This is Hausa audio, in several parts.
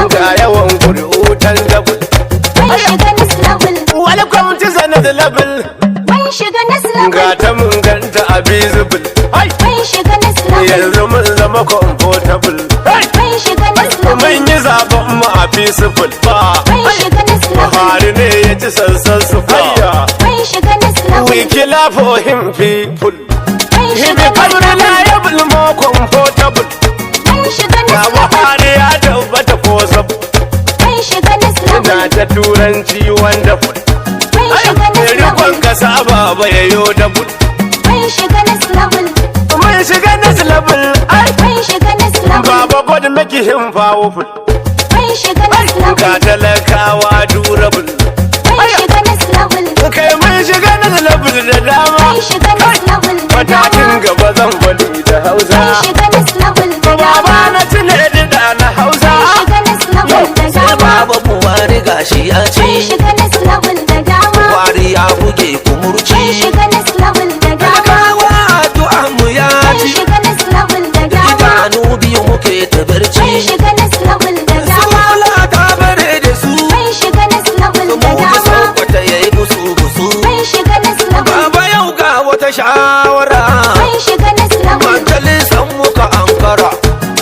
level. Ga yawan kuri'u tangible. Mun shiga next level. Welcome to the next level. Mun shiga next level. Ga ta mun ganta a visible. Mun shiga next level. Yanzu mun zama comfortable. Mun shiga next level. Mun yi zaben mu a peaceful. Mun shiga next level. Buhari ne ya ci sansan su faya. Mun shiga next level. We kill for him people. Mun He shiga become next level. reliable, more comfortable. Mun shiga Ga next level. Buhari ya tabbata possible. Mun shiga next level. Ina ta turanci wonderful. Mun shiga next Rikon level. kasa baba ya yo da bud. Mun shiga next level. Mun shiga next level. Mun shiga next level. Baba God make him powerful. Mun shiga next level. Ga talakawa durable. Mun shiga next level. Kai mun shiga next level da dama. Mun shiga next level. Matakin gaba zan faɗi da Hausa. Mun shiga next level. Baba na tuna da na Hausa. Mun shiga next level da sai dama. baba Buhari gashi ya ce Mun shiga next level da dama. Buhari ya buge kumurci Mun shiga next level da dama. kawo addu'a mu ya Mun ci shiga next level da dama. idanu biyu muke ta barci Mun shiga next level da dama. Sala ta bare da su Mun shiga next level mu da da dama. saukata yayi busu busu Mun shiga next level. baba yau ga wata shawara Mun shiga next level. majalisan muka ankara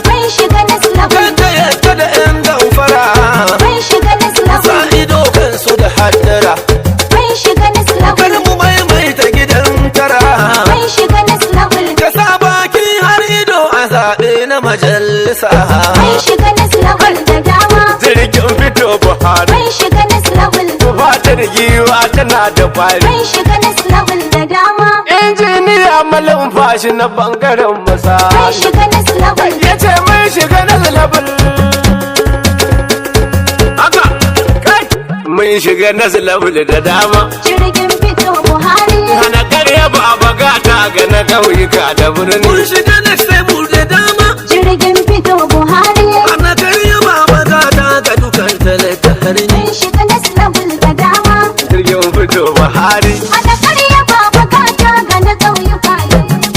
Mun shiga next level. kan ta yadda da yan gamfara Mun shiga next sa level. ido kansu da haddara Mun shiga next kar level. mu maimaita gidan tara Mun shiga next level. ka sa baki har ido a zaɓe na majalisa Mun shiga next level da dama. Jirgin fito Buhari. Mun shiga next level. Fatar giwa tana da kwari. Mun shiga next level da dama. Injiniya malin fashi na bangaren Mun misali. shiga next level. Ya ce mun shiga na level. Haka, kai, mun shiga na level da dama. Jirgin fito Buhari. Hana karya ba bagata ga na ƙauyuka da mun birni. shiga na tebur da dama Jirgin fito Buhari. ana karya ba magata ga dukan talata harni Mun shiga next level da dama. Jirgin fito Buhari. Ana karya baba gata ga na ƙauyuka.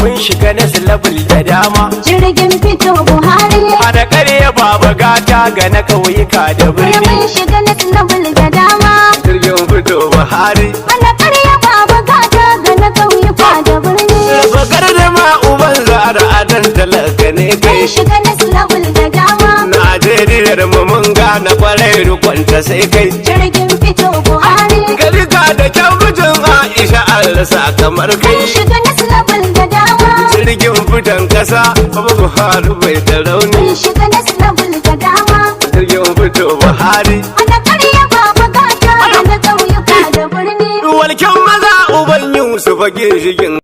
Mun shiga na level da dama. Jirgin fito Buhari. Hana karya ba bagata ga na ƙauyuka da birni. Mun shiga next level da dama. Jirgin fito Buhari. Ana karya baba gata ga na ƙauyuka da birni. Bakar da ma uban zara adan talaka ne kai. Mun shiga next level da dama. Najeriyar mu mun gane kwarai rukunta sai kai. Jirgin fito Buhari. Galika da kyan mijin Aisha Allah sa kamar kai. Mun shiga next level da dama. Jirgin fitan kasa Baba Buhari bai da rauni. Mun shiga next level da dama. Jirgin fito Buhari. Ana karya baba gata ga na ƙauyuka da birni. Walkin maza uban Yusuf a ginshigin